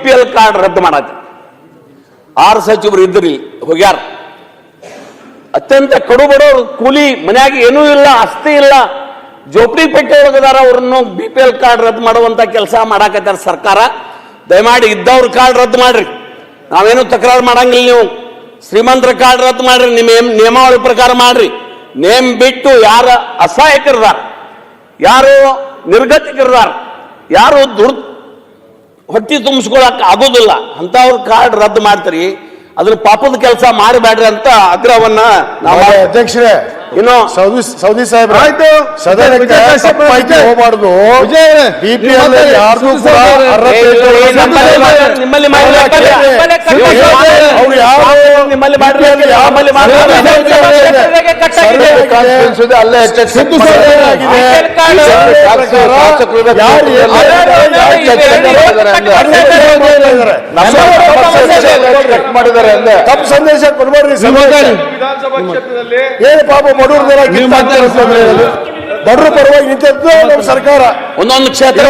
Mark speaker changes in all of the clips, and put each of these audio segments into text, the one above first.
Speaker 1: BPL card ರದ್ದು ಮಾಡತ್ತೆ. 6 ಸಚಿವರು ಇದ್ರಿ ಹೋಗ್ಯಾರ. ಅತ್ಯಂತ ಕಡು ಬಡವರು, ಕೂಲಿ, ಮನ್ಯಾಗ ಏನೂ ಇಲ್ಲ, ಆಸ್ತಿ ಇಲ್ಲ, ಜೋಪಡಿ ಪೆಟ್ಟೆ ಒಳಗದಾರ, ಅವ್ರನ್ನು BPL ಕಾರ್ಡ್ ರದ್ದು ಮಾಡುವಂತ ಕೆಲಸ ಮಾಡಾಕತ್ತಾರ ಸರ್ಕಾರ. ದಯಮಾಡಿ ಇದ್ದವ್ರ ಕಾರ್ಡ್ ರದ್ದು ಮಾಡ್ರಿ, ನಾವೇನು ತಕರಾರು ಮಾಡಂಗಿಲ್ಲ. ನೀವು ಶ್ರೀಮಂತರ ಕಾರ್ಡ್ ರದ್ದು ಮಾಡ್ರಿ, ನಿಮ್ಮ ನಿಯಮಾವಳಿ ಪ್ರಕಾರ ಮಾಡ್ರಿ. ನೇಮ್ ಬಿಟ್ಟು ಯಾರ ಅಸಹಾಯಕರದಾರ, ಯಾರು ನಿರ್ಗತಿಕರದಾರ, ಯಾರು ಹೊಟ್ಟಿ ತುಂಬಿಸ್ಕೊಳಕ್ ಆಗೋದಿಲ್ಲ ಅಂತವ್ರ ಕಾರ್ಡ್ ರದ್ದು ಮಾಡ್ತೀರಿ. ಅದ್ರ ಪಾಪದ ಕೆಲಸ ಮಾಡಬೇಡ್ರಿ ಅಂತ ಆಗ್ರಹವನ್ನ ನಾವು
Speaker 2: ಅಧ್ಯಕ್ಷರೇ
Speaker 1: ಇನ್ನು
Speaker 2: ಸೌದಿ ಸಾಹೇಬ್ರ ಆಯ್ತು ಸದನಕ್ಕೆ ಹೋಗಬಾರ್ದು. BPL ಯಾರ್ದು ಕೂಡ
Speaker 1: ನಿಮ್ಮಲ್ಲಿ
Speaker 2: ಮಾಡಿದ್ದಾರೆ ಅಂದ್ರೆ ತಪ್ಪು ಸಂದೇಶ ಕೊಡ್ಬೇಡ್ರಿ. ವಿಧಾನಸಭಾ ಕ್ಷೇತ್ರದಲ್ಲಿ ಏನು ಪಾಪ ಬಡವ್ರ ಪರವಾಗಿ ನಿಂತದ್ದು ನಮ್ಮ ಸರ್ಕಾರ.
Speaker 1: ಒಂದೊಂದು ಕ್ಷೇತ್ರ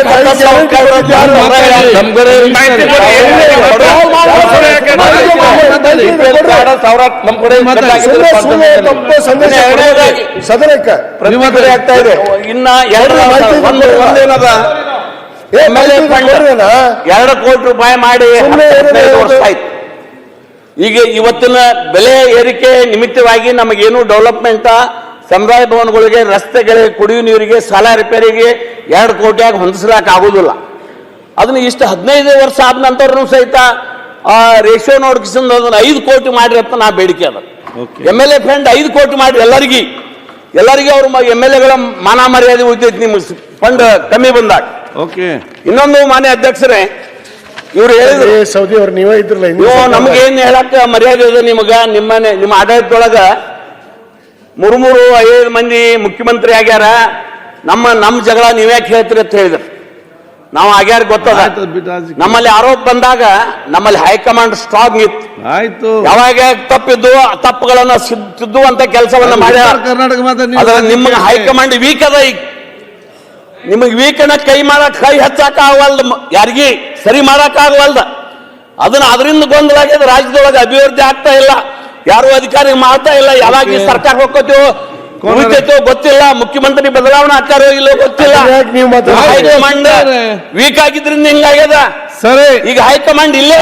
Speaker 2: ಸದನಕ್ಕೆ ಪ್ರತಿಭಟನೆ ಆಗ್ತಾ ಇದೆ.
Speaker 1: ಇನ್ನ 2 ಕೋಟಿ ರೂಪಾಯಿ ಮಾಡಿ ವರ್ಷ ಆಯ್ತು. ಈಗ ಇವತ್ತಿನ ಬೆಲೆ ಏರಿಕೆ ನಿಮಿತ್ತವಾಗಿ ನಮಗೇನು ಡೆವಲಪ್ಮೆಂಟ್, ಸಮುದಾಯ ಭವನಗಳಿಗೆ, ರಸ್ತೆಗಳಿಗೆ, ಕುಡಿಯುವ ನೀರಿಗೆ, ಸಾಲ ರಿಪೇರಿಗೆ 2 ಕೋಟಿಯಾಗಿ ಹೊಂದಿಸ್ಲಾಕ ಆಗುದಿಲ್ಲ. ಅದನ್ನ ಇಷ್ಟು 15 ವರ್ಷ ಆದ ನಂತರ ಸಹಿತ ರೇಷಿಯೋ ನೋಡ್ಕಿಸಿಂದ ಅದನ್ನ 5 ಕೋಟಿ ಮಾಡ್ರಿ ಅಂತ ನಾ ಬೇಡಿಕೆ ಅದ. MLA ಫಂಡ್ 5 ಕೋಟಿ ಮಾಡ್ರಿ ಎಲ್ಲರಿಗೆ ಅವ್ರ MLAಗಳ ಮಾನ ಮರ್ಯಾದೆ ಉಳಿತೈತಿ ನಿಮ್ಮ ಫಂಡ್ ಕಮ್ಮಿ ಬಂದಾಗ. ಇನ್ನೊಂದು ಮಾನ್ಯ ಅಧ್ಯಕ್ಷರೇ, ಇವ್ರು ಹೇಳಿದ್ರು
Speaker 2: ಸೌದಿ ಅವ್ರು ನೀವೇ ಇದ್ರಲ್ಲ,
Speaker 1: ನಮಗೇನ್ ಹೇಳಕ್ ಮರ್ಯಾದೆ ಇದೆ ನಿಮಗ, ನಿಮ್ಮ ಆಡಳಿತದೊಳಗ 3-5 ಮಂದಿ ಮುಖ್ಯಮಂತ್ರಿ ಆಗ್ಯಾರ, ನಮ್ಮ ಜಗಳ ನೀವ್ಯಾಕೆ ಹೇಳ್ತೀರಿ ಅಂತ ಹೇಳಿದ್ರು. ನಾವು ಆಗ್ಯಾರ ಗೊತ್ತದ. ನಮ್ಮಲ್ಲಿ ಆರೋಪ ಬಂದಾಗ ನಮ್ಮಲ್ಲಿ ಹೈಕಮಾಂಡ್ ಸ್ಟ್ರಾಂಗ್ ಇತ್ತು. ಆಯ್ತು, ಯಾವಾಗ ತಪ್ಪಿದ್ದು ತಪ್ಪುಗಳನ್ನ ತಿದ್ದುವಂತ ಕೆಲಸವನ್ನ ಮಾಡ್ಯಾರ. ನಿಮ್ಗೆ ಹೈಕಮಾಂಡ್ ವೀಕ್ ಅದ. ಈಗ ನಿಮಗೆ ವೀಕನ್ನ ಕೈ ಹಚ್ಚಾಕ ಆಗವಲ್ದ, ಯಾರಿಗಿ ಸರಿ ಮಾಡಕ್ ಆಗವಲ್ದ. ಅದರಿಂದ ಗೊಂದಲ ಆಗ್ಯದ. ರಾಜ್ಯದೊಳಗೆ ಅಭಿವೃದ್ಧಿ ಆಗ್ತಾ ಇಲ್ಲ, ಯಾರು ಅಧಿಕಾರಿ ಮಾಡ್ತಾ ಇಲ್ಲ. ಯಾವಾಗ ಸರ್ಕಾರ ಹೋಗ್ಕೋತೀವೋ ಉಳಿತೈತೋ ಗೊತ್ತಿಲ್ಲ, ಮುಖ್ಯಮಂತ್ರಿ ಬದಲಾವಣೆ ಆಗ್ತಾರೋ ಇಲ್ಲೋ ಗೊತ್ತಿಲ್ಲ. ಹೈಕಮಾಂಡ್ ವೀಕ್ ಆಗಿದ್ರಿಂದ ಹಿಂಗಾಗ್ಯದ. ಸರಿ, ಈಗ ಹೈಕಮಾಂಡ್ ಇಲ್ಲೇ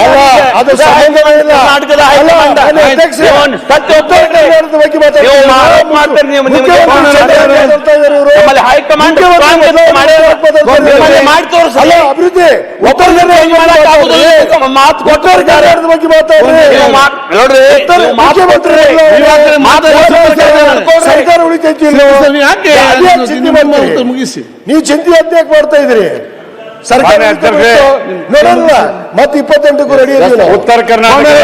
Speaker 1: ಕರ್ನಾಟಕದ ಹೈಕಮಾಂಡ್ ಹೈಕಮಾಂಡ್ ಮಾಡಿ ತೋರಿಸಲ್ಲ. ಅಭಿವೃದ್ಧಿ ಮಾತು ಕೊಟ್ಟವ್ರ ನೋಡ್ರಿ, ಸರ್ಕಾರ ಉಳಿತೈತಿ. ಮುಗಿಸಿ ನೀವು ಚಿಂತೆ ಯಾಕೆ ಮಾಡ್ತಾ ಇದ್ರಿ? ಸರ್ಕಾರ ನೋಡಲ್ಲ ಮತ್ತೆ 28ಕ್ಕೂ ರೆಡಿ. ಉತ್ತರ ಕರ್ನಾಟಕ